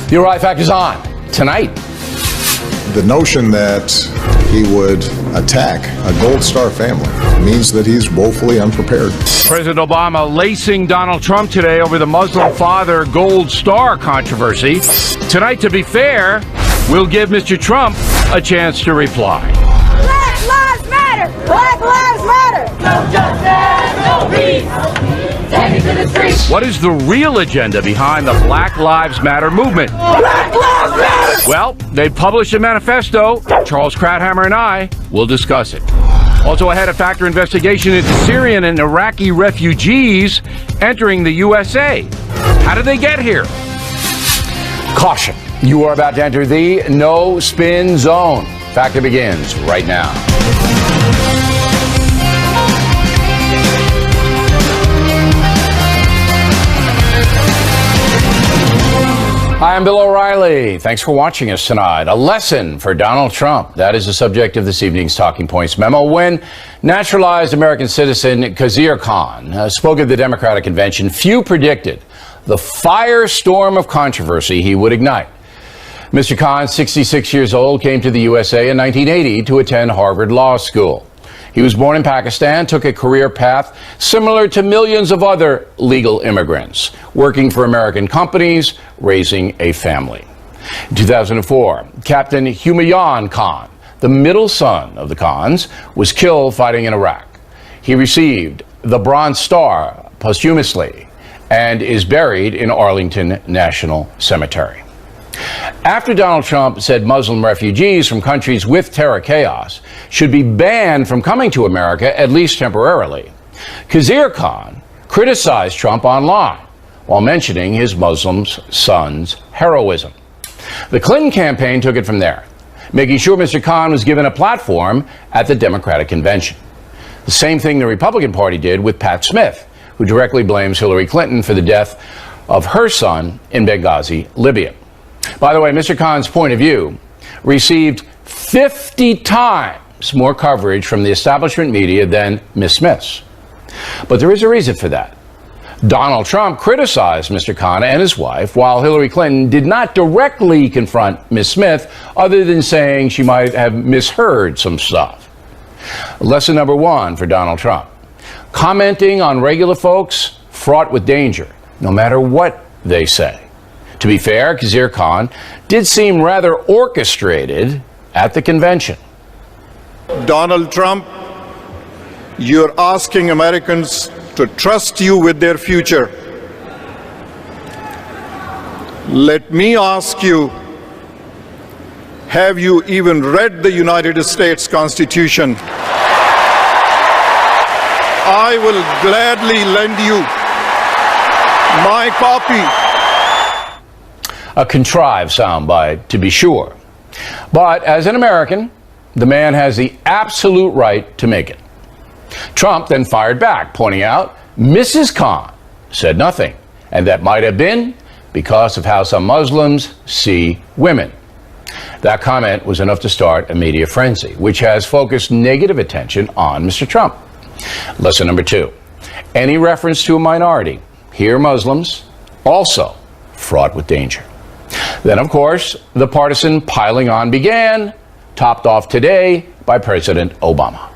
The O'Reilly Fact is on tonight. The notion that he would attack a Gold Star family means that he's woefully unprepared. President Obama lacing Donald Trump today over the Muslim father Gold Star controversy. Tonight, to be fair, we'll give Mr. Trump a chance to reply. Black lives matter! Black lives matter! No justice, no peace! Take it to the streets! What is the real agenda behind the Black Lives Matter movement? Black lives matter! Well, they've published a manifesto. Charles Krauthammer and I will discuss it. Also ahead, a factor investigation into Syrian and Iraqi refugees entering the USA. How did they get here? Caution. You are about to enter the no-spin zone. Factor begins right now. Hi, I'm Bill O'Reilly. Thanks for watching us tonight. A lesson for Donald Trump. That is the subject of this evening's Talking Points memo. When naturalized American citizen Khizr Khan spoke at the Democratic convention, few predicted the firestorm of controversy he would ignite. Mr. Khan, 66 years old, came to the USA in 1980 to attend Harvard Law School. He was born in Pakistan, took a career path similar to millions of other legal immigrants, working for American companies, raising a family. In 2004, Captain Humayun Khan, the middle son of the Khans, was killed fighting in Iraq. He received the Bronze Star posthumously and is buried in Arlington National Cemetery. After Donald Trump said Muslim refugees from countries with terror chaos should be banned from coming to America, at least temporarily, Khizr Khan criticized Trump online while mentioning his Muslim son's heroism. The Clinton campaign took it from there, making sure Mr. Khan was given a platform at the Democratic convention. The same thing the Republican Party did with Pat Smith, who directly blames Hillary Clinton for the death of her son in Benghazi, Libya. By the way, Mr. Khan's point of view received 50 times more coverage from the establishment media than Ms. Smith's. But there is a reason for that. Donald Trump criticized Mr. Khan and his wife, while Hillary Clinton did not directly confront Ms. Smith, other than saying she might have misheard some stuff. Lesson number one for Donald Trump: commenting on regular folks fraught with danger, no matter what they say. To be fair, Khizr Khan did seem rather orchestrated at the convention. Donald Trump, you're asking Americans to trust you with their future. Let me ask you, have you even read the United States Constitution? I will gladly lend you my copy. A contrived soundbite, to be sure. But as an American, the man has the absolute right to make it. Trump then fired back, pointing out Mrs. Khan said nothing, and that might have been because of how some Muslims see women. That comment was enough to start a media frenzy, which has focused negative attention on Mr. Trump. Lesson number two: any reference to a minority, here Muslims, also fraught with danger. Then, of course, the partisan piling on began, topped off today by President Obama.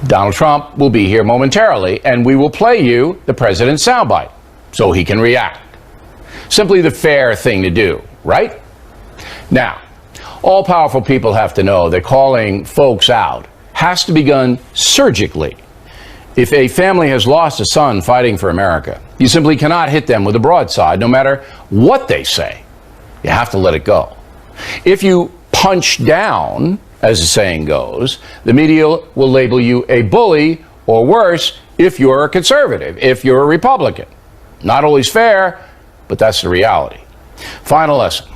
Donald Trump will be here momentarily, and we will play you the president's soundbite so he can react. Simply the fair thing to do, right? Now, all powerful people have to know that calling folks out has to be done surgically. If a family has lost a son fighting for America, you simply cannot hit them with a broadside, no matter what they say. You have to let it go. If you punch down, as the saying goes, the media will label you a bully, or worse, if you're a conservative, if you're a Republican. Not always fair, but that's the reality. Final lesson: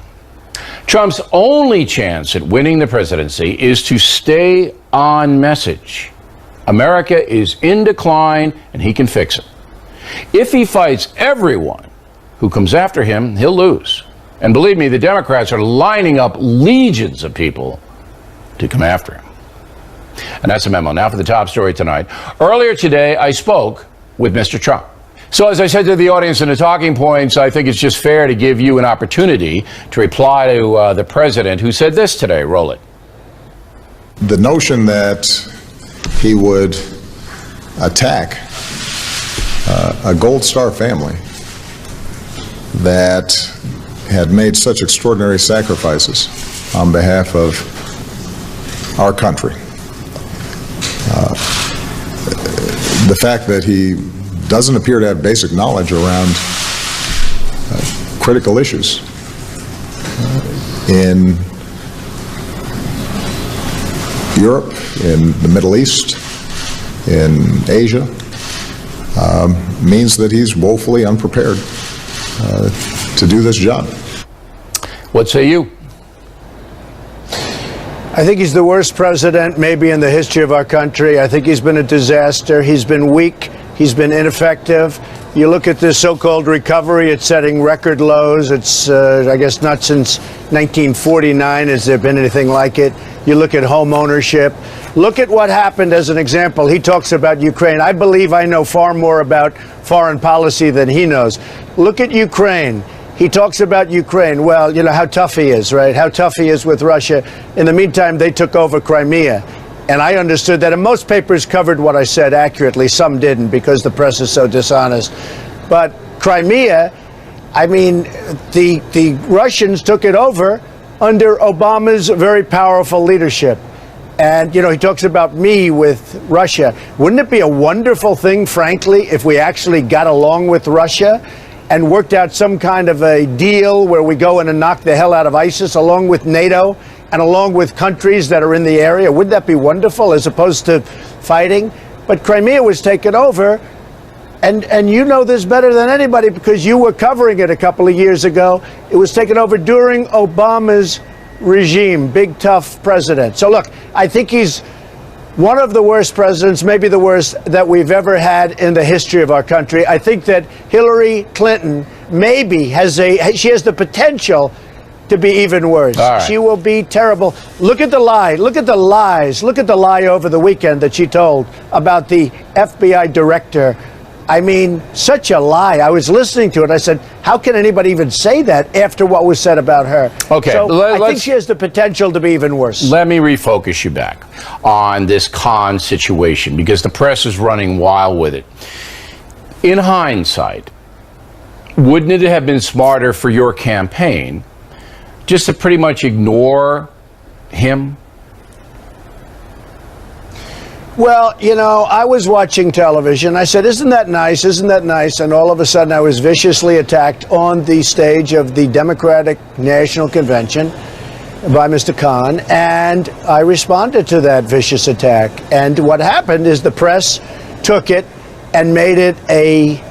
Trump's only chance at winning the presidency is to stay on message. America is in decline, and he can fix it. If he fights everyone who comes after him, he'll lose. And believe me, the Democrats are lining up legions of people to come after him. And that's a memo. Now for the top story tonight. Earlier today, I spoke with Mr. Trump. So as I said to the audience in the talking points, I think it's just fair to give you an opportunity to reply to the president, who said this today. Roll it. The notion that he would attack a Gold Star family that had made such extraordinary sacrifices on behalf of our country. The fact that he doesn't appear to have basic knowledge around critical issues in Europe, in the Middle East, in Asia, means that he's woefully unprepared to do this job. What say you? I think he's the worst president maybe in the history of our country. I think he's been a disaster. He's been weak. He's been ineffective. You look at this so-called recovery, it's setting record lows. It's, I guess, not since 1949 has there been anything like it. You look at home ownership. Look at what happened as an example. He talks about Ukraine. I believe I know far more about foreign policy than he knows. Look at Ukraine. He talks about Ukraine. Well, you know how tough he is, right? How tough he is with Russia. In the meantime, they took over Crimea. And I understood that. And most papers covered what I said accurately. Some didn't because the press is so dishonest. But Crimea, I mean, the Russians took it over under Obama's very powerful leadership. And, you know, he talks about me with Russia. Wouldn't it be a wonderful thing, frankly, if we actually got along with Russia and worked out some kind of a deal where we go in and knock the hell out of ISIS along with NATO and along with countries that are in the area? Wouldn't that be wonderful as opposed to fighting? But Crimea was taken over, and you know this better than anybody because you were covering it a couple of years ago. It was taken over during Obama's regime, big tough president. So look, I think he's one of the worst presidents, maybe the worst that we've ever had in the history of our country. I think that Hillary Clinton maybe she has the potential to be even worse. Right. She will be terrible. Look at the lie. Look at the lies. Look at the lie over the weekend that she told about the FBI director. I mean, such a lie. I was listening to it. I said, how can anybody even say that after what was said about her? Okay, so I think she has the potential to be even worse. Let me refocus you back on this Khan situation because the press is running wild with it. In hindsight, wouldn't it have been smarter for your campaign just to pretty much ignore him? Well, you know, I was watching television. I said, isn't that nice? Isn't that nice? And all of a sudden I was viciously attacked on the stage of the Democratic National Convention by Mr. Khan. And I responded to that vicious attack. And what happened is the press took it and made it a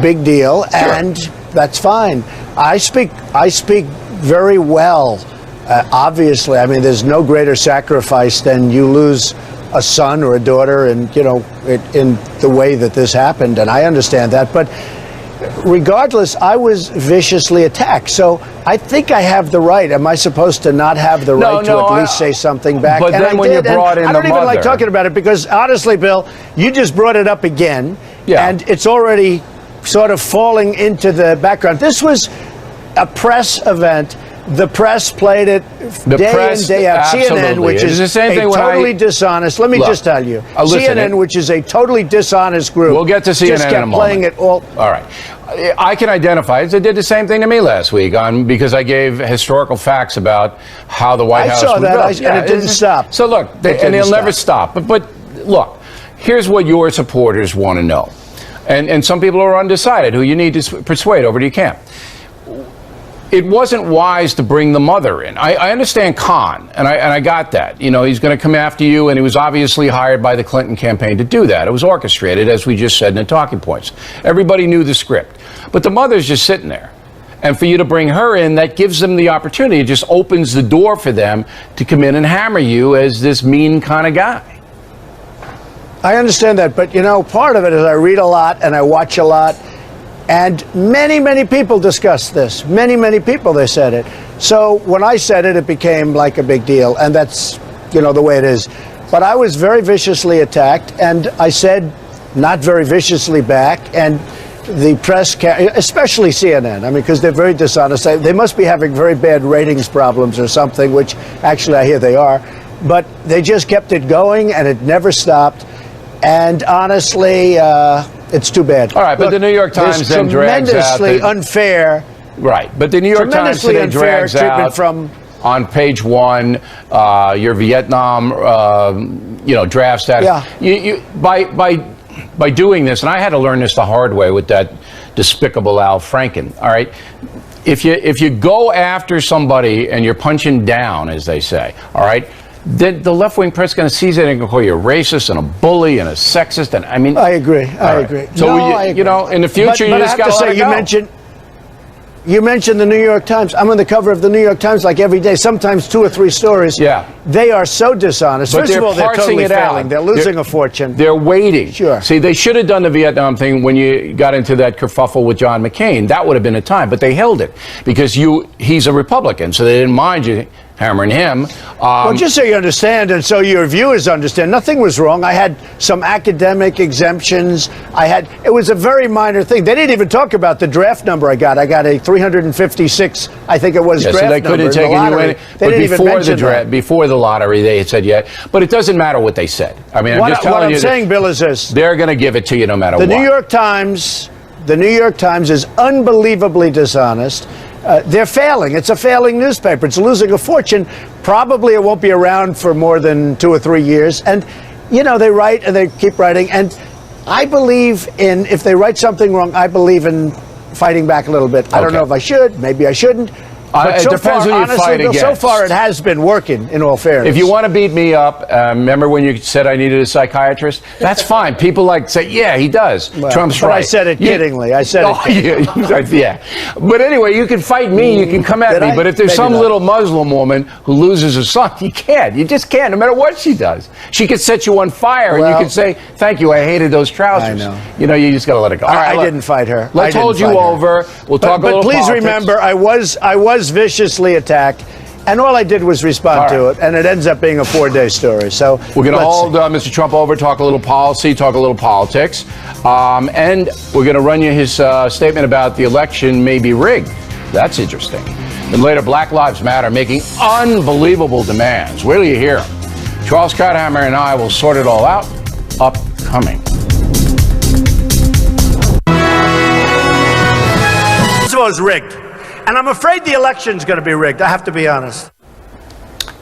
big deal. And that's fine. I speak very well. Obviously, I mean, there's no greater sacrifice than you lose a son or a daughter, and you know, in the way that this happened, and I understand that. But regardless, I was viciously attacked. So I think I have the right. Am I supposed to not have the right to at least say something back? But and then I when did, you brought in I don't the even mother, like talking about it because honestly, Bill, you just brought it up again, Yeah. and it's already sort of falling into the background. This was a press event. The press played it day in, day out. CNN, which is the same thing totally dishonest. Let me just tell you. CNN, which is a totally dishonest group. We'll get to CNN just kept in a moment. playing it all. All right. I can identify it. They did the same thing to me last week because I gave historical facts about how the White House saw was that, built. and it didn't stop. So look, and they'll never stop. But look, here's what your supporters want to know. And some people are undecided who you need to persuade over to your camp. It wasn't wise to bring the mother in. I understand Khan, and I got that. You know, he's going to come after you, and he was obviously hired by the Clinton campaign to do that. It was orchestrated, as we just said in the talking points. Everybody knew the script. But the mother's just sitting there. And for you to bring her in, that gives them the opportunity. It just opens the door for them to come in and hammer you as this mean kind of guy. I understand that, but you know, part of it is I read a lot and I watch a lot. And many, many people discussed this. Many, many people, they said it. So when I said it, it became like a big deal. And that's, you know, the way it is. But I was very viciously attacked. And I said not very viciously back. And the press, especially CNN, I mean, because they're very dishonest. They must be having very bad ratings problems or something, which actually I hear they are. But they just kept it going, and it never stopped. And honestly, it's too bad. All right, but the New York Times then drags out tremendously unfair. Right, but the New York Times today drags out from on page 1 your Vietnam, draft status. Yeah. By doing this, and I had to learn this the hard way with that despicable Al Franken. All right, if you go after somebody and you're punching down, as they say, all right, then the left-wing press is going to seize it and call you a racist and a bully and a sexist. And I mean, I agree. I agree. So I agree. In the future, but you just got to let it go. You mentioned the New York Times. I'm on the cover of the New York Times like every day, sometimes 2 or 3 stories. Yeah. They are so dishonest. But First of all, they're totally failing. out. They're losing a fortune. They're waiting. Sure. See, they should have done the Vietnam thing when you got into that kerfuffle with John McCain. That would have been a time. But they held it because he's a Republican, so they didn't mind you hammering him. Well, just so you understand, and so your viewers understand, nothing was wrong. I had some academic exemptions. It was a very minor thing. They didn't even talk about the draft number I got. I got a 356, I think it was, draft so they number. couldn't have taken you in. They didn't even mention draft, before the lottery, they had said But it doesn't matter what they said. I mean, I'm just telling you. What I'm saying, Bill, is this. They're going to give it to you no matter what. The New York Times is unbelievably dishonest. They're failing. It's a failing newspaper. It's losing a fortune. Probably it won't be around for more than 2 or 3 years. And, they write and they keep writing. And I believe if they write something wrong, I believe in fighting back a little bit. I don't know if I should. Maybe I shouldn't. But it so depends far, who you fight against. So far, it has been working, in all fairness. If you want to beat me up, remember when you said I needed a psychiatrist? That's fine. People say, yeah, he does. Well, Trump's but right. I said it kiddingly. I said it kiddingly. Yeah. But anyway, you can fight me. You can come at me. But if there's some little Muslim woman who loses her son, you can't. You just can't, no matter what she does. She could set you on fire, and you could say, thank you, I hated those trousers. I know. You just got to let it go. All right, I didn't fight her. Let's hold you over. We'll talk a little But please politics. remember, I was viciously attacked, and all I did was respond to it, and it ends up being a 4-day story. So we're going to hold Mr. Trump over, talk a little policy, talk a little politics, and we're going to run you his statement about the election may be rigged. That's interesting. And later, Black Lives Matter making unbelievable demands. Where do you hear them? Charles Krauthammer and I will sort it all out. Upcoming. This was rigged. And I'm afraid the election's going to be rigged. I have to be honest.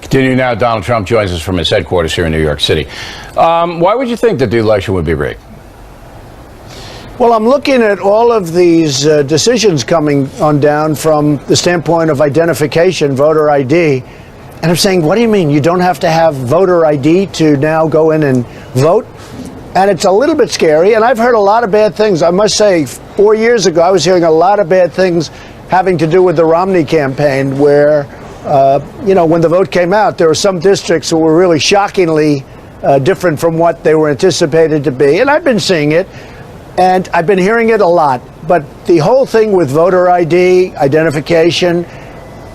Continuing now, Donald Trump joins us from his headquarters here in New York City. Why would you think that the election would be rigged? Well, I'm looking at all of these decisions coming on down from the standpoint of identification, voter ID. And I'm saying, what do you mean? You don't have to have voter ID to now go in and vote? And it's a little bit scary. And I've heard a lot of bad things. I must say, 4 years ago, I was hearing a lot of bad things having to do with the Romney campaign, where, when the vote came out, there were some districts that were really shockingly different from what they were anticipated to be. And I've been seeing it, and I've been hearing it a lot. But the whole thing with voter ID, identification,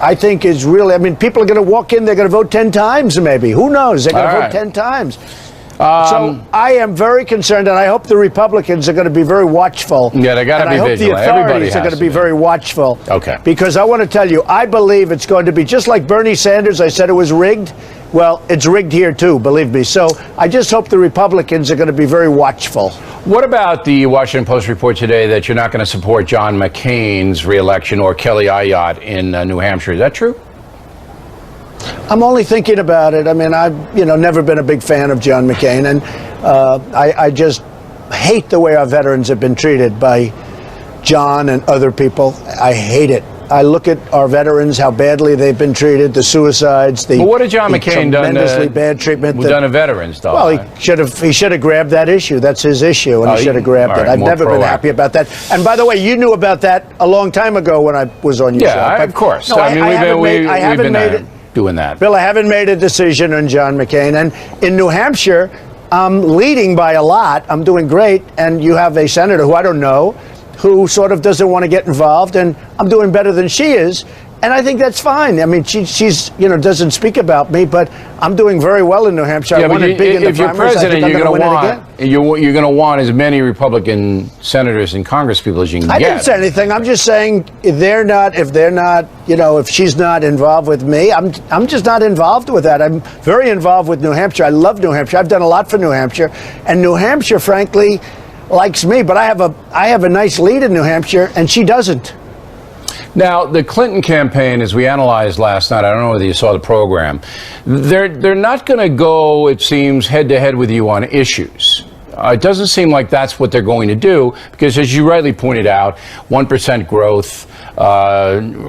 I think is really, people are going to walk in, they're going to vote 10 times maybe. Who knows? They're going to vote 10 times. So I am very concerned, and I hope the Republicans are going to be very watchful. Yeah, they got to be vigilant. I hope the authorities are going to be very watchful. Okay. Because I want to tell you, I believe it's going to be just like Bernie Sanders. I said it was rigged. Well, it's rigged here too, believe me. So I just hope the Republicans are going to be very watchful. What about the Washington Post report today that you're not going to support John McCain's reelection or Kelly Ayotte in New Hampshire? Is that true? I'm only thinking about it. I've never been a big fan of John McCain, and I just hate the way our veterans have been treated by John and other people. I hate it. I look at our veterans, how badly they've been treated, the suicides, the what did John McCain tremendously bad treatment. Done to veterans, though. Well, he should have grabbed that issue. That's his issue, and he should have grabbed it. I've never been happy about that. And by the way, you knew about that a long time ago when I was on your show. Yeah, of course. No, we've been doing that. Bill, I haven't made a decision on John McCain. And in New Hampshire, I'm leading by a lot. I'm doing great. And you have a senator who I don't know, who sort of doesn't want to get involved. And I'm doing better than she is. And I think that's fine. I mean, she's doesn't speak about me, but I'm doing very well in New Hampshire. I won it big in the if you're primaries. president, I think you're I'm going win to it again. you're going to want as many Republican senators and congresspeople as you can I get. didn't say anything. I'm just saying if she's not involved with me, I'm just not involved with that. I'm very involved with New Hampshire. I love New Hampshire. I've done a lot for New Hampshire, and New Hampshire, frankly, likes me. But I have a nice lead in New Hampshire, and she doesn't. Now, the Clinton campaign, as we analyzed last night, I don't know whether you saw the program, they're not going to go, it seems, head-to-head with you on issues. It doesn't seem like that's what they're going to do, because as you rightly pointed out, 1% growth,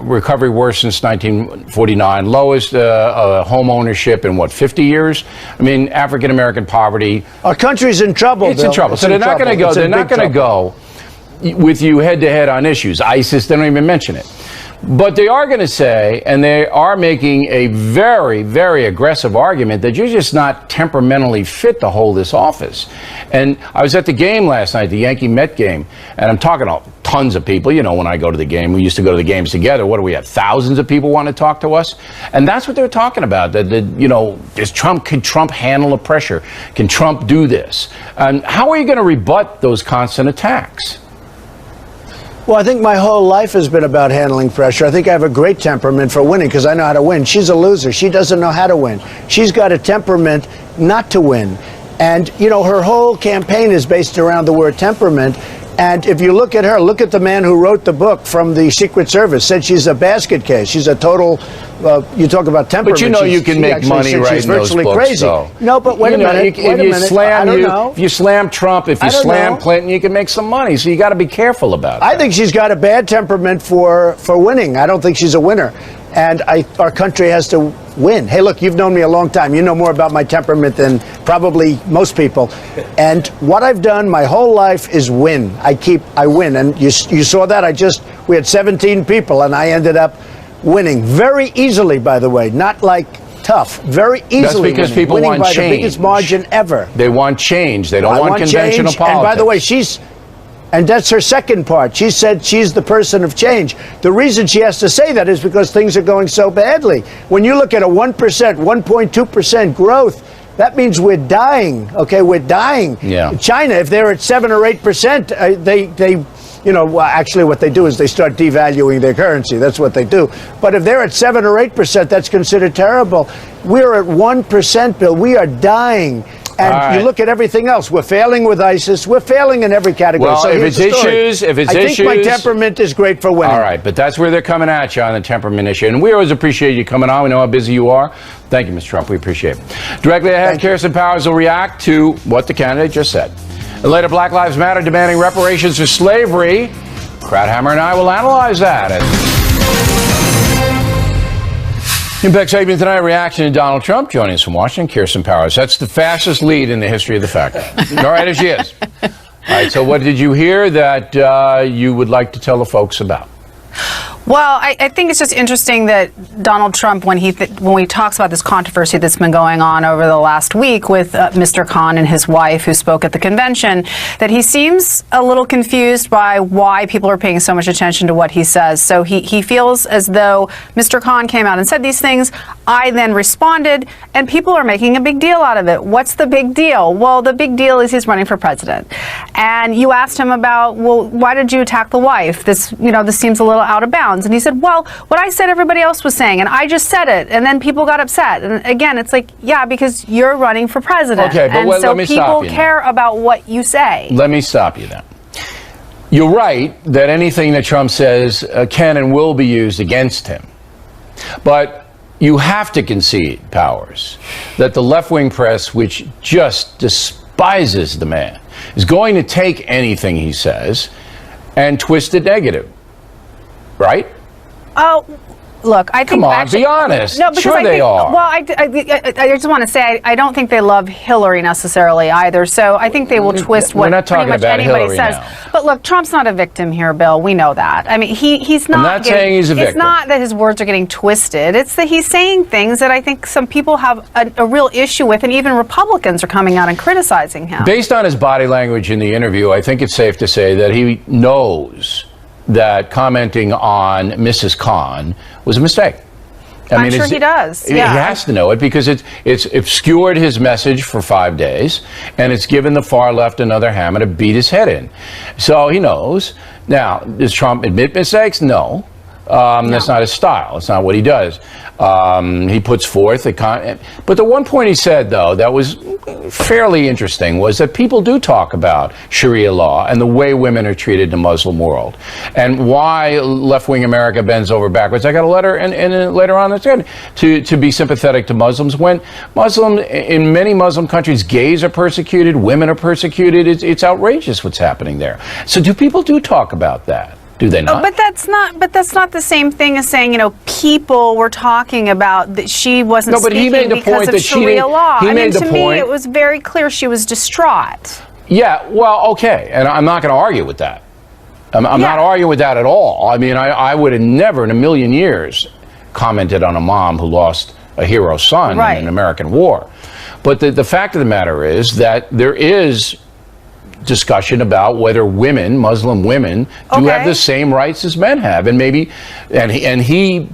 recovery worse since 1949, lowest home ownership in, 50 years? I mean, African-American poverty. Our country's in trouble, It's Bill. in trouble. It's So they're in not going to trouble. go. It's They're in not big going to trouble. go with you head-to-head on issues. ISIS, they don't even mention it. But they are going to say, and they are making a very, very aggressive argument that you're just not temperamentally fit to hold this office. And I was at the game last night, the Yankee-Met game, and I'm talking to tons of people. You know, when I go to the game, we used to go to the games together. What do we have? Thousands of people want to talk to us? And that's what they're talking about, that can Trump handle the pressure? Can Trump do this? And how are you going to rebut those constant attacks? Well, I think my whole life has been about handling pressure. I think I have a great temperament for winning because I know how to win. She's a loser. She doesn't know how to win. She's got a temperament not to win. And, her whole campaign is based around the word temperament. And if you look at her, look at the man who wrote the book from the Secret Service, said she's a basket case. She's a total, you talk about temperament. But you can make money writing those books, crazy. though. No, but wait a minute. If you slam Trump, if you slam Clinton, you can make some money. So you got to be careful about that. I think she's got a bad temperament for winning. I don't think she's a winner. And our country has to win. Hey, look, you've known me a long time. You know more about my temperament than probably most people. And what I've done my whole life is win. I win. And you saw that. We had 17 people, and I ended up winning very easily, by the way. Not like tough. Very easily. That's because people winning want by change. The biggest margin ever. They want change. They don't want conventional change. politics. And by the way, and that's her second part. She said she's the person of change. The reason she has to say that is because things are going so badly. When you look at a 1%, 1.2% growth, that means we're dying. Okay, we're dying. Yeah. China, if they're at 7 or 8%, actually what they do is they start devaluing their currency. That's what they do. But if they're at 7 or 8%, that's considered terrible. We're at 1%, Bill. We are dying. And you look at everything else. We're failing with ISIS. We're failing in every category. Well, so if it's issues, I think my temperament is great for winning. All right, but that's where they're coming at you on the temperament issue. And we always appreciate you coming on. We know how busy you are. Thank you, Mr. Trump. We appreciate it. Directly ahead, Kirsten Powers will react to what the candidate just said. And later, Black Lives Matter demanding reparations for slavery. Krauthammer and I will analyze that. Impact segment tonight, reaction to Donald Trump. Joining us from Washington, Kirsten Powers. That's the fastest lead in the history of the factory. All right, as she is. All right, so what did you hear that you would like to tell the folks about? Well, I think it's just interesting that Donald Trump, when he talks about this controversy that's been going on over the last week with Mr. Khan and his wife who spoke at the convention, that he seems a little confused by why people are paying so much attention to what he says. So he feels as though Mr. Khan came out and said these things. I then responded, and people are making a big deal out of it. What's the big deal? Well, the big deal is he's running for president. And you asked him about, well, why did you attack the wife? This seems a little out of bounds. And he said, well, what I said everybody else was saying, and I just said it, and then people got upset. And again, it's like, yeah, because you're running for president. Okay, but and let so me people stop you care now. about what you say. Let me stop you then. You're right that anything that Trump says can and will be used against him. But you have to concede, Powers, that the left-wing press, which just despises the man, is going to take anything he says and twist it negative. Right? Oh, look, I think. Come on, actually, be honest. No, because sure I they think, are. Well, I just want to say I don't think they love Hillary necessarily either. So I think they will twist what pretty much anybody says. Now. But look, Trump's not a victim here, Bill. We know that. I mean, he's not. I'm not saying he's a victim. It's not that his words are getting twisted. It's that he's saying things that I think some people have a real issue with, and even Republicans are coming out and criticizing him. Based on his body language in the interview, I think it's safe to say that he knows that commenting on Mrs. Khan was a mistake. I'm sure he does. He Yeah. has to know it because it's obscured his message for 5 days, and it's given the far left another hammer to beat his head in. So he knows. Now, does Trump admit mistakes? No. That's not his style. It's not what he does. He puts forth but the one point he said, though, that was fairly interesting was that people do talk about Sharia law and the way women are treated in the Muslim world and why left-wing America bends over backwards. I got a letter and later on that said to be sympathetic to Muslims when in many Muslim countries, gays are persecuted, women are persecuted. It's outrageous what's happening there. So people do talk about that. Do they not? But that's not the same thing as saying, people were talking about that she wasn't speaking because of Sharia law. He made the to me, it was very clear she was distraught. Yeah, well, okay, and I'm not going to argue with that. I'm not arguing with that at all. I mean, I would have never in a million years commented on a mom who lost a hero son in an American war. But the fact of the matter is that there is discussion about whether women, Muslim women, do have the same rights as men have, and he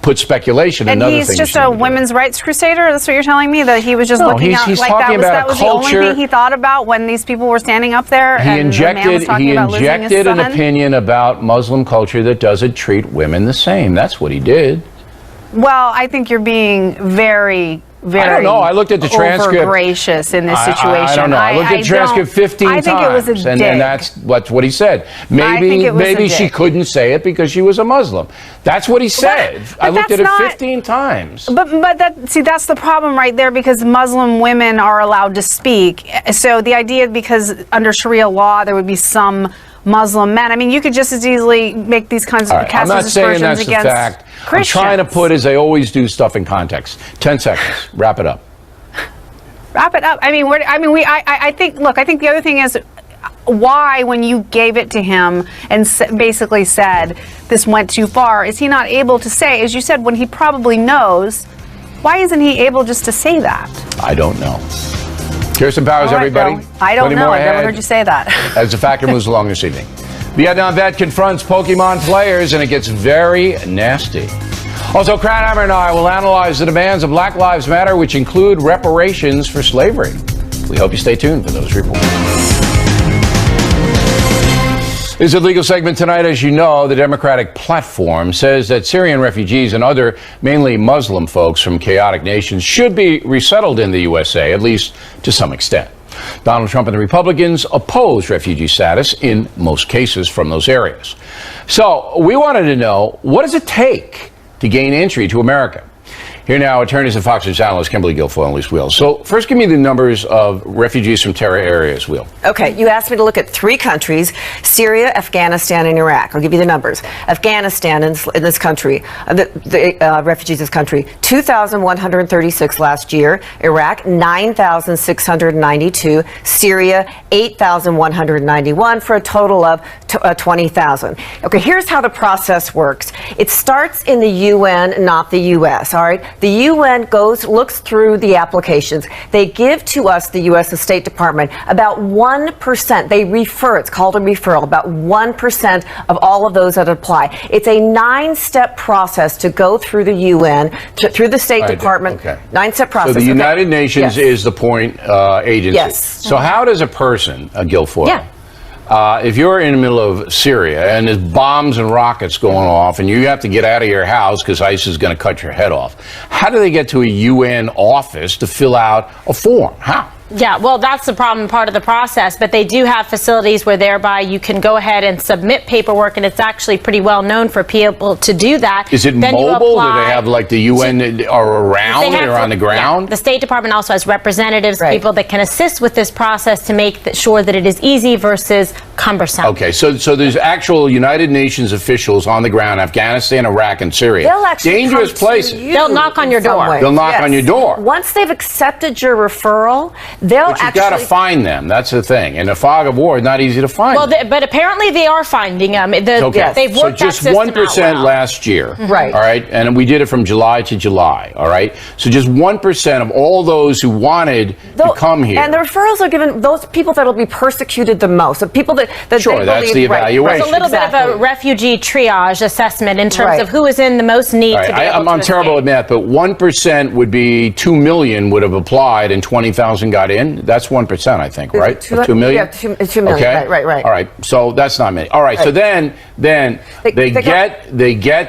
put speculation and other things. And he's just a women's rights crusader. That's what you're telling me, that he was just looking out he's like that was the only thing he thought about when these people were standing up there. He injected an opinion about Muslim culture that doesn't treat women the same. That's what he did. Well, I think you're being very I don't know. I looked at the transcript. Gracious in this situation. I don't know. I looked at the transcript 15 times. I think it was a dig. And that's what he said. Maybe she couldn't say it because she was a Muslim. That's what he said. I looked at it 15 times. But that's the problem right there, because Muslim women are allowed to speak. So the idea, because under Sharia law there would be some Muslim men. I mean, you could just as easily make these kinds of cast aspersions against Christians. I'm trying to put, as I always do, stuff in context. 10 seconds. Wrap it up. Wrap it up. I mean, I think. Look, I think the other thing is why, when you gave it to him and basically said this went too far, is he not able to say, as you said, when he probably knows? Why isn't he able just to say that? I don't know. Kirsten Powers, everybody. Bill. I don't know. I've never heard you say that. As the factor moves along this evening. Vietnam vet confronts Pokemon players, and it gets very nasty. Also, Cranhammer and I will analyze the demands of Black Lives Matter, which include reparations for slavery. We hope you stay tuned for those reports. This is a legal segment tonight. As you know, the Democratic platform says that Syrian refugees and other mainly Muslim folks from chaotic nations should be resettled in the USA, at least to some extent. Donald Trump and the Republicans oppose refugee status in most cases from those areas. So we wanted to know, what does it take to gain entry to America? Here now, attorneys and Fox News analyst Kimberly Guilfoyle and Elise Wheel. So first, give me the numbers of refugees from terror areas, Wheel. Okay, you asked me to look at 3 countries, Syria, Afghanistan, and Iraq. I'll give you the numbers. Afghanistan in this country, the refugees in this country, 2,136 last year. Iraq, 9,692. Syria, 8,191, for a total of 20,000. Okay, here's how the process works. It starts in the UN, not the US, all right? The UN looks through the applications. They give to us, the U.S. State Department, about 1%. They refer, it's called a referral, about 1% of all of those that apply. It's a 9-step process to go through the UN, through the State Department. Okay. 9-step process. So the United Nations is the point agency. Yes. So how does a person, Guilfoyle, if you're in the middle of Syria and there's bombs and rockets going off and you have to get out of your house because ISIS is going to cut your head off, how do they get to a UN office to fill out a form? How? Yeah, well, that's the problem, part of the process, but they do have facilities where thereby you can go ahead and submit paperwork, and it's actually pretty well known for people to do that. Is it mobile? Do they have, like, the UN are around or on the ground? Yeah. The State Department also has representatives, people that can assist with this process to make sure that it is easy versus cumbersome. Okay, so there's actual United Nations officials on the ground, Afghanistan, Iraq, and Syria. They'll actually dangerous places. They'll knock on your door. They'll knock on your door. Once they've accepted your referral, they'll But you've got to find them. That's the thing. In a fog of war, it's not easy to find them. But apparently they are finding them. Okay. They've worked so just that system 1% out well. last year. Right. All right. And we did it from July to July. All right. So just 1% of all those who wanted to come here. And the referrals are given those people that will be persecuted the most. The people that Sure, they that's believe, the right, evaluation. It's a little bit of a refugee triage assessment in terms of who is in the most need to be able to I'm terrible at math, but 1% would be 2 million would have applied and 20,000 got in. That's 1%, I think, right? 2 million? Yeah, 2 million. Okay. Right. All right. So that's not many. All right. So then they get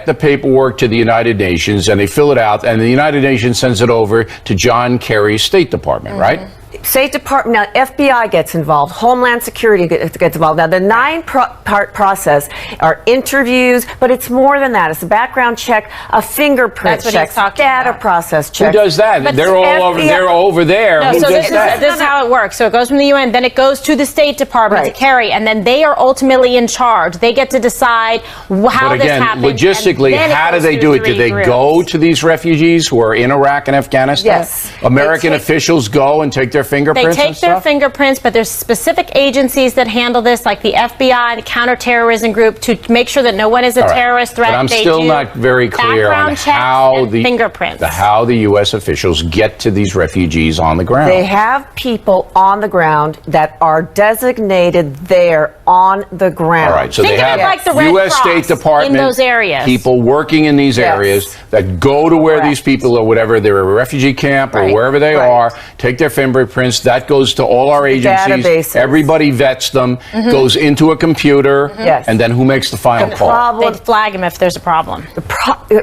the paperwork to the United Nations and they fill it out, and the United Nations sends it over to John Kerry's State Department, right? State Department, now FBI gets involved, Homeland Security gets involved. Now the 9-part process are interviews, but it's more than that. It's a background check, a fingerprint check, data process check. Who does that? But they're all over. They're over there. No, Who so does that? this is how it works. So it goes from the UN, then it goes to the State Department to Kerry, and then they are ultimately in charge. They get to decide how But this again, happens. logistically, how do they do it? Do they go to these refugees who are in Iraq and Afghanistan? Yes. American officials go and take their fingerprints. They take their fingerprints, but there's specific agencies that handle this, like the FBI, the counterterrorism group, to make sure that no one is a terrorist threat. But I'm still not very clear on how the U.S. officials get to these refugees on the ground. They have people on the ground that are designated there on the ground. All right, so Think they of have it like the Red U.S. Cross State Department in those areas. people working in these areas that go to where these people are, whatever they're a refugee camp or wherever they are, take their fingerprints. That goes to all our agencies. Databases. Everybody vets them, goes into a computer, and then who makes the final call? They flag them if there's a problem.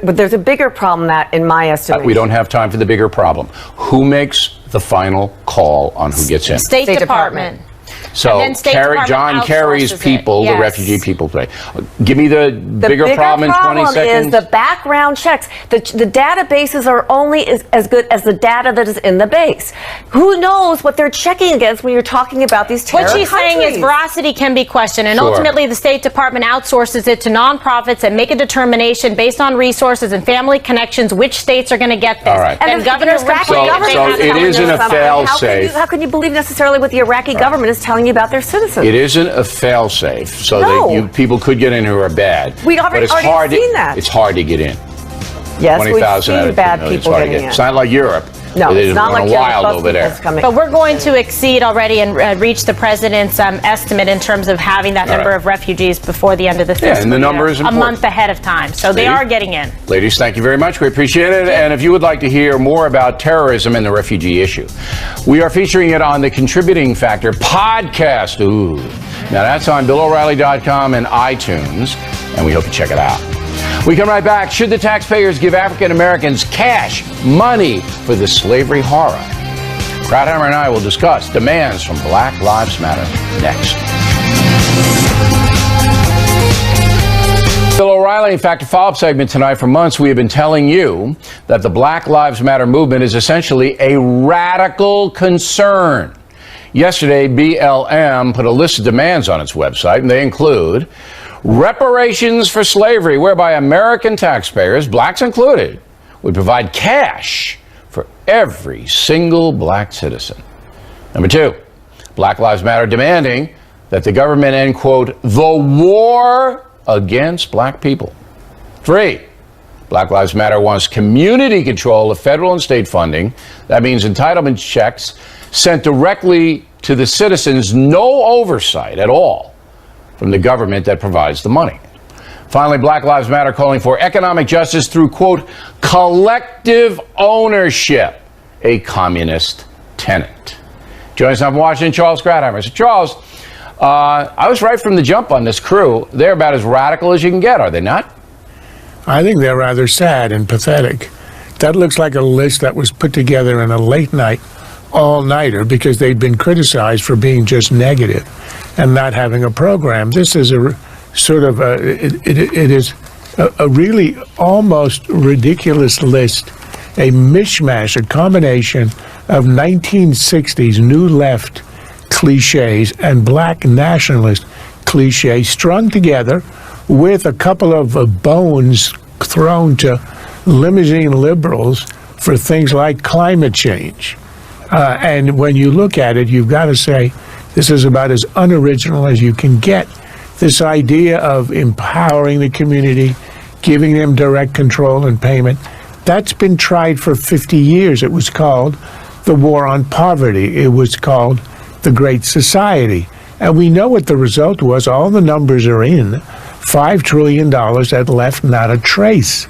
But there's a bigger problem that, in my estimation. We don't have time for the bigger problem. Who makes the final call on who gets in? State Department. So John Kerry's people, the refugee people, give me the bigger problem in 20 seconds. Is the background checks. The databases are only as good as the data that is in the base. Who knows what they're checking against when you're talking about these terror What she's countries? saying is veracity can be questioned, and ultimately the State Department outsources it to nonprofits that make a determination based on resources and family connections which states are going to get this. All right. And governors complain. So it isn't a fail-safe. How can you believe necessarily what the Iraqi government is telling you about their citizens? It isn't a fail-safe, so that people could get in who are bad. We've already seen that. It's hard to get in. Yes, 20,000 we've out of seen 2 bad million. people getting in. It's not like Europe. No, They it's not run like wild over there. But we're going to exceed already and reach the president's estimate in terms of having that number of refugees before the end of the fiscal and the number is a important. month ahead of time. So they are getting in. Ladies, thank you very much. We appreciate it. And if you would like to hear more about terrorism and the refugee issue, we are featuring it on the Contributing Factor podcast. Ooh. Now that's on BillO'Reilly.com and iTunes, and we hope you check it out. We come right back. Should the taxpayers give African Americans cash money for the slavery horror? Krauthammer and I will discuss demands from Black Lives Matter next. Bill O'Reilly. In fact, a follow-up segment tonight. For months, we have been telling you that the Black Lives Matter movement is essentially a radical concern. Yesterday, BLM put a list of demands on its website, and they include reparations for slavery, whereby American taxpayers, blacks included, would provide cash for every single black citizen. Number 2, Black Lives Matter demanding that the government end, quote, the war against black people. 3, Black Lives Matter wants community control of federal and state funding. That means entitlement checks sent directly to the citizens, no oversight at all from the government that provides the money. Finally, Black Lives Matter calling for economic justice through, quote, collective ownership, a communist tenet. Joining us now from Washington, Charles Krauthammer. So, Charles, I was right from the jump on this crew. They're about as radical as you can get, are they not? I think they're rather sad and pathetic. That looks like a list that was put together in a late night, all-nighter, because they'd been criticized for being just negative and not having a program. This is a sort of it is a really almost ridiculous list, a mishmash, a combination of 1960s New Left cliches and black nationalist cliches strung together with a couple of bones thrown to limousine liberals for things like climate change. And when you look at it, you've got to say, this is about as unoriginal as you can get. This idea of empowering the community, giving them direct control and payment, that's been tried for 50 years. It was called the War on Poverty. It was called the Great Society. And we know what the result was. All the numbers are in. $5 trillion that left not a trace.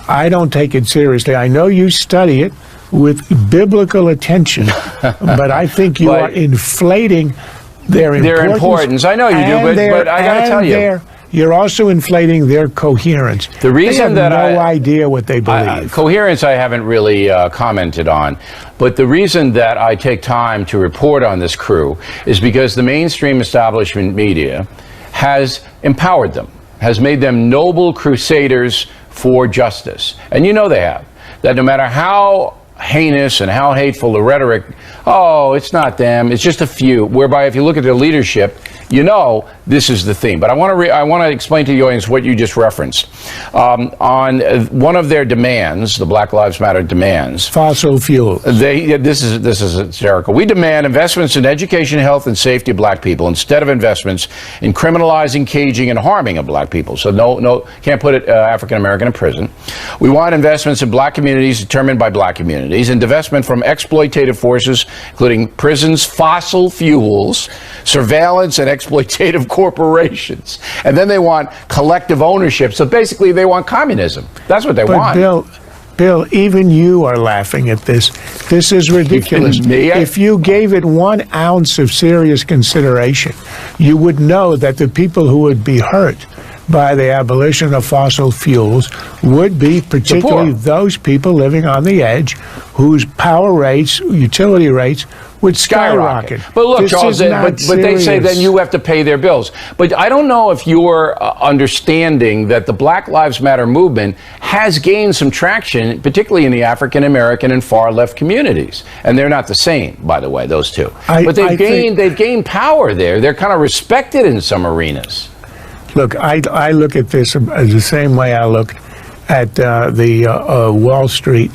I don't take it seriously. I know you study it with biblical attention, but I think you are inflating their importance. I know you do, but I got to tell you. You're also inflating their coherence. The reason they have that no idea what they believe. Coherence I haven't really commented on, but the reason that I take time to report on this crew is because the mainstream establishment media has empowered them, has made them noble crusaders for justice. And you know they have. That no matter how heinous and how hateful the rhetoric, oh, it's not them, it's just a few, whereby if you look at their leadership, you know this is the theme. But I want to explain to the audience what you just referenced. On one of their demands, the Black Lives Matter demands, fossil fuel. This is hysterical. We demand investments in education, health, and safety of black people instead of investments in criminalizing, caging, and harming of black people. So no, can't put African American in prison. We want investments in black communities determined by black communities, and divestment from exploitative forces, including prisons, fossil fuels, surveillance, and exploitative corporations. And then they want collective ownership. So basically they want communism. That's what they want. Bill, even you are laughing at this. This is ridiculous. If you gave it 1 ounce of serious consideration, you would know that the people who would be hurt by the abolition of fossil fuels would be particularly those people living on the edge whose power rates, utility rates, would skyrocket. But look, this Charles, but they say then you have to pay their bills. But I don't know if you're understanding that the Black Lives Matter movement has gained some traction, particularly in the African American and far left communities. And they're not the same, by the way, those two. But they've gained power there. They're kind of respected in some arenas. Look, I look at this as the same way I looked at the Wall Street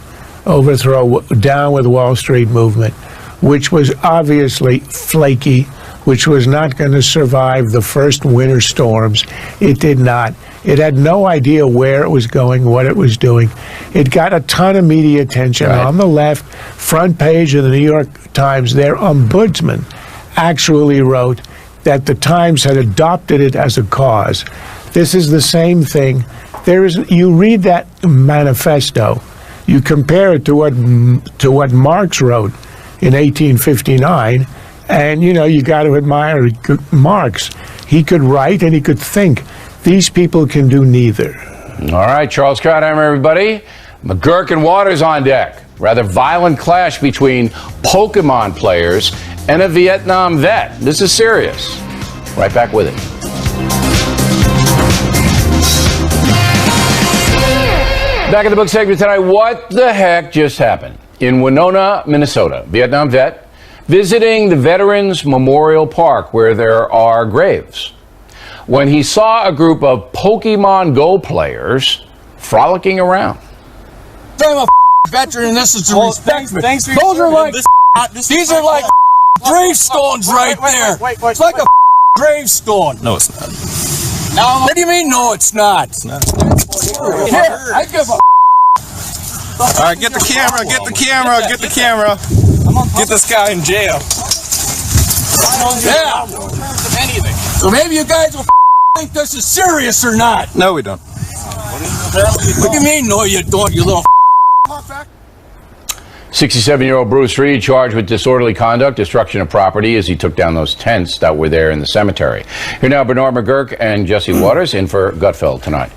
overthrow, down with Wall Street movement, which was obviously flaky, which was not going to survive the first winter storms. It did not. It had no idea where it was going, what it was doing. It got a ton of media attention. Right. On the left, front page of the New York Times, their ombudsman actually wrote that the Times had adopted it as a cause. This is the same thing. You read that manifesto, you compare it to what Marx wrote in 1859, and you got to admire Marx. He could write and he could think. These people can do neither. All right, Charles Krauthammer, everybody. McGurk and Waters on deck. Rather violent clash between Pokemon players and a Vietnam vet. This is serious. Right back with it. Back in the book segment tonight, what the heck just happened? In Winona, Minnesota, Vietnam vet visiting the Veterans Memorial Park where there are graves when he saw a group of Pokemon Go players frolicking around. I'm a veteran and this is to respect me. Those are like, these are like gravestones right there. It's like a gravestone. No, it's not. What do you mean, no, it's not? It's not. Here, I give a all right, get the camera, get the camera, get the camera. Get this guy in jail. Yeah. So maybe you guys will think this is serious or not. No, we don't. What do you mean, no, you don't, you little 67-year-old Bruce Reed charged with disorderly conduct, destruction of property as he took down those tents that were there in the cemetery. Here now, Bernard McGurk and Jesse Waters in for Gutfeld tonight.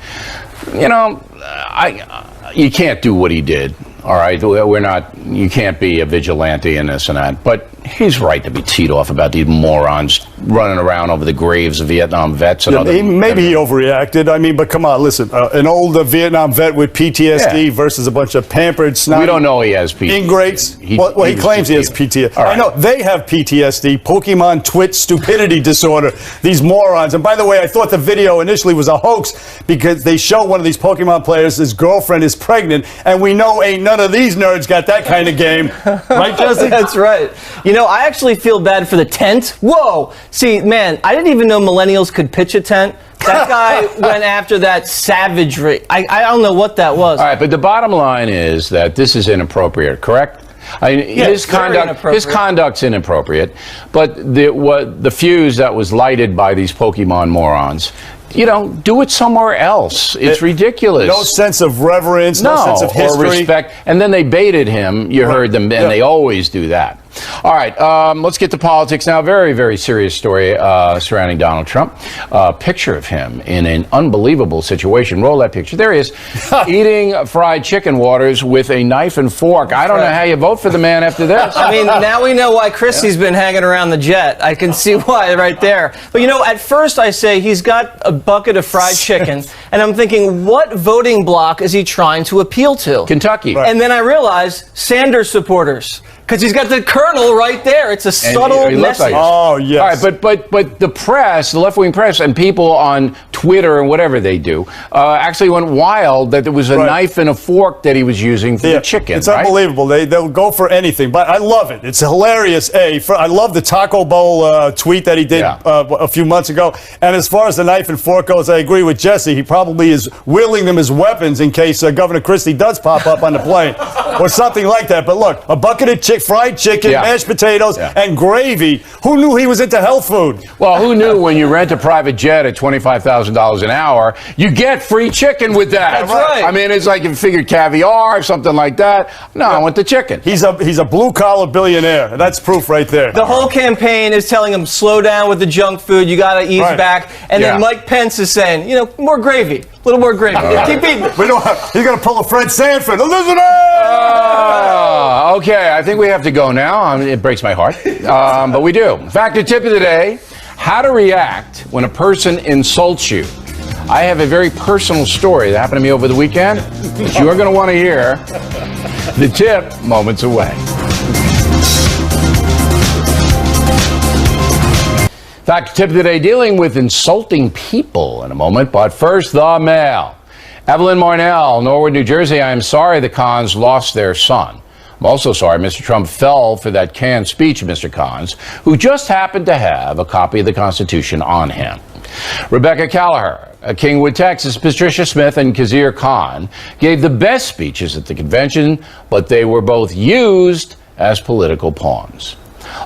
You can't do what he did. All right, you can't be a vigilante and this and that, but he's right to be teed off about these morons running around over the graves of Vietnam vets and other. Maybe he overreacted. I mean, but come on, listen, an old Vietnam vet with PTSD versus a bunch of pampered, snotty. We don't know he has PTSD. Ingrates. He claims he has PTSD. Right. I know they have PTSD, Pokemon Twitch stupidity disorder. These morons. And by the way, I thought the video initially was a hoax because they show one of these Pokemon players, his girlfriend is pregnant, and we know ain't none of these nerds got that kind of game. Right, Jesse? That's right. You know, I actually feel bad for the tent. Whoa! See, man, I didn't even know millennials could pitch a tent. That guy went after that savagery. I don't know what that was. All right, but the bottom line is that this is inappropriate, correct? I mean, his conduct's inappropriate, but the fuse that was lighted by these Pokemon morons, you know, do it somewhere else. It's ridiculous. No sense of reverence, no sense of history. Or respect. And then they baited him. You heard them, and they always do that. All right, let's get to politics now. Very, very serious story surrounding Donald Trump. A picture of him in an unbelievable situation. Roll that picture. There he is, eating fried chicken waters with a knife and fork. I don't know how you vote for the man after this. I mean, now we know why Christie's been hanging around the jet. I can see why right there. But, you know, at first I say he's got a bucket of fried chicken, and I'm thinking, what voting bloc is he trying to appeal to? Kentucky. Right. And then I realize Sanders supporters. Because he's got the colonel right there. It's a subtle message. Oh, yes. All right, but the press, the left-wing press, and people on Twitter and whatever they do, actually went wild that there was a knife and a fork that he was using for the chicken. It's unbelievable. They'll go for anything. But I love it. It's hilarious. I love the Taco Bowl tweet that he did a few months ago. And as far as the knife and fork goes, I agree with Jesse. He probably is wielding them as weapons in case Governor Christie does pop up on the plane or something like that. But look, a bucket of fried chicken, mashed potatoes, and gravy. Who knew he was into health food? Well, who knew when you rent a private jet at $25,000 an hour, you get free chicken with that. That's right. I mean, it's like you figured caviar or something like that. No, I want the chicken. He's a blue-collar billionaire. That's proof right there. The whole campaign is telling him, slow down with the junk food. You got to ease back. And then Mike Pence is saying, you know, more gravy. A little more gravy. Keep eating. He's going to pull a Fred Sanford. Elizabeth! Okay, I think we have to go now. It breaks my heart, but we do. Factor tip of the day, how to react when a person insults you. I have a very personal story that happened to me over the weekend that you're going to want to hear. The tip, moments away. Factor tip of the day, dealing with insulting people in a moment, but first, the mail. Evelyn Marnell, Norwood, New Jersey, I am sorry the Khans lost their son. I'm also sorry Mr. Trump fell for that canned speech of Mr. Khan's, who just happened to have a copy of the Constitution on him. Rebecca Callagher, Kingwood, Texas, Patricia Smith and Khizr Khan gave the best speeches at the convention, but they were both used as political pawns.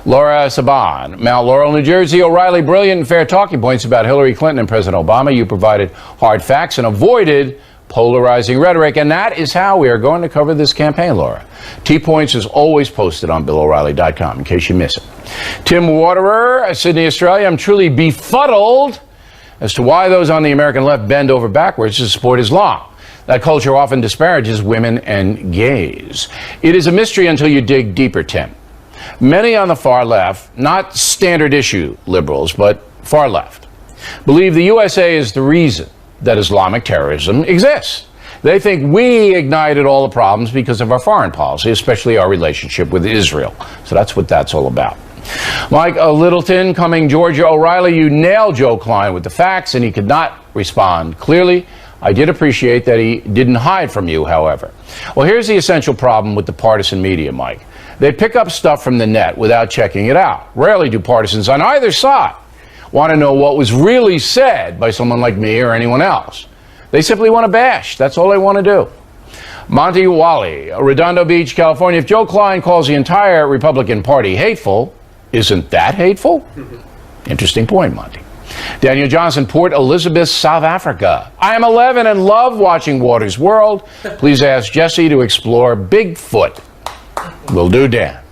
Laura Saban, Mount Laurel, New Jersey, O'Reilly, brilliant and fair talking points about Hillary Clinton and President Obama. You provided hard facts and avoided polarizing rhetoric, and that is how we are going to cover this campaign, Laura. T-Points is always posted on BillO'Reilly.com in case you miss it. Tim Waterer, Sydney, Australia, I'm truly befuddled as to why those on the American left bend over backwards to support Islam. That culture often disparages women and gays. It is a mystery until you dig deeper, Tim. Many on the far left, not standard issue liberals, but far left, believe the USA is the reason that Islamic terrorism exists. They think we ignited all the problems because of our foreign policy, especially our relationship with Israel. So that's what that's all about. Mike Littleton, Cumming, Georgia. O'Reilly, you nailed Joe Klein with the facts, and he could not respond clearly. I did appreciate that he didn't hide from you, however. Well, here's the essential problem with the partisan media, Mike. They pick up stuff from the net without checking it out. Rarely do partisans on either side want to know what was really said by someone like me or anyone else. They simply want to bash. That's all they want to do. Monty Wally, Redondo Beach, California. If Joe Klein calls the entire Republican Party hateful, isn't that hateful? Interesting point, Monty. Daniel Johnson, Port Elizabeth, South Africa. I am 11 and love watching Water's World. Please ask Jesse to explore Bigfoot. Will do, Dan.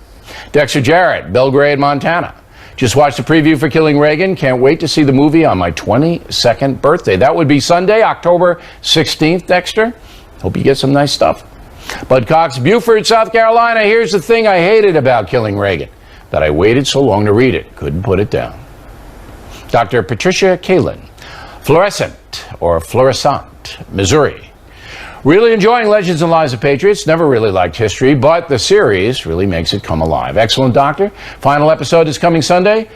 Dexter Jarrett, Belgrade, Montana. Just watched the preview for Killing Reagan. Can't wait to see the movie on my 22nd birthday. That would be Sunday, October 16th, Dexter. Hope you get some nice stuff. Bud Cox, Beaufort, South Carolina. Here's the thing I hated about Killing Reagan, that I waited so long to read it. Couldn't put it down. Dr. Patricia Kalin, Fluorescent, or Fluorescent, Missouri. Really enjoying Legends and Lives of Patriots. Never really liked history, but the series really makes it come alive. Excellent, Doctor. Final episode is coming Sunday.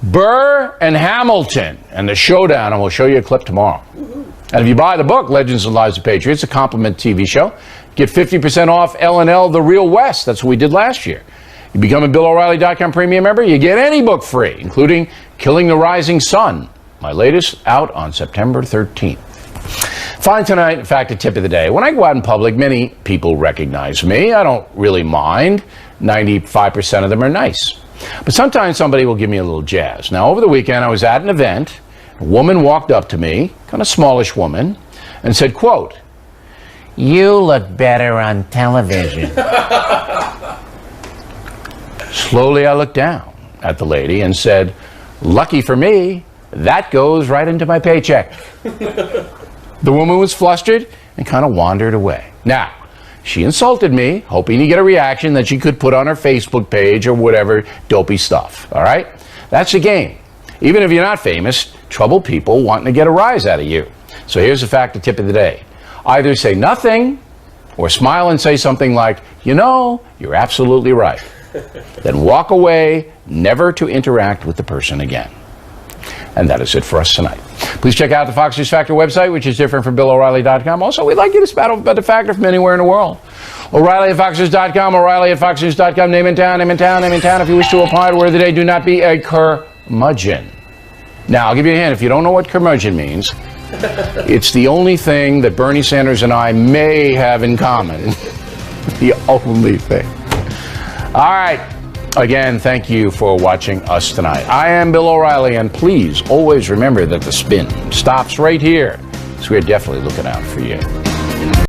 Burr and Hamilton and the showdown, and we'll show you a clip tomorrow. And if you buy the book, Legends and Lives of Patriots, a compliment TV show, Get 50% off L&L The Real West. That's what we did last year. You become a BillO'Reilly.com premium member, you get any book free, including Killing the Rising Sun, my latest, out on September 13th. Finally tonight, in fact, a tip of the day. When I go out in public, many people recognize me. I don't really mind. 95% of them are nice. But sometimes somebody will give me a little jazz. Now, over the weekend, I was at an event. A woman walked up to me, kind of smallish woman, and said, quote, "You look better on television." Slowly, I looked down at the lady and said, "Lucky for me, that goes right into my paycheck." The woman was flustered and kind of wandered away. Now, she insulted me, hoping to get a reaction that she could put on her Facebook page or whatever dopey stuff, all right? That's the game. Even if you're not famous, troubled people wanting to get a rise out of you. So here's the fact, the tip of the day. Either say nothing or smile and say something like, "You know, you're absolutely right." Then walk away, never to interact with the person again. And that is it for us tonight. Please check out the Fox News Factor website, which is different from BillO'Reilly.com. Also, we'd like you to spat about the Factor from anywhere in the world. O'Reilly at FoxNews.com, O'Reilly at FoxNews.com. Name in town, name in town, name in town. If you wish to apply to word of the day, do not be a curmudgeon. Now, I'll give you a hint. If you don't know what curmudgeon means, it's the only thing that Bernie Sanders and I may have in common. The only thing. All right. Again, thank you for watching us tonight. I am Bill O'Reilly, and please always remember that the spin stops right here. So we're definitely looking out for you.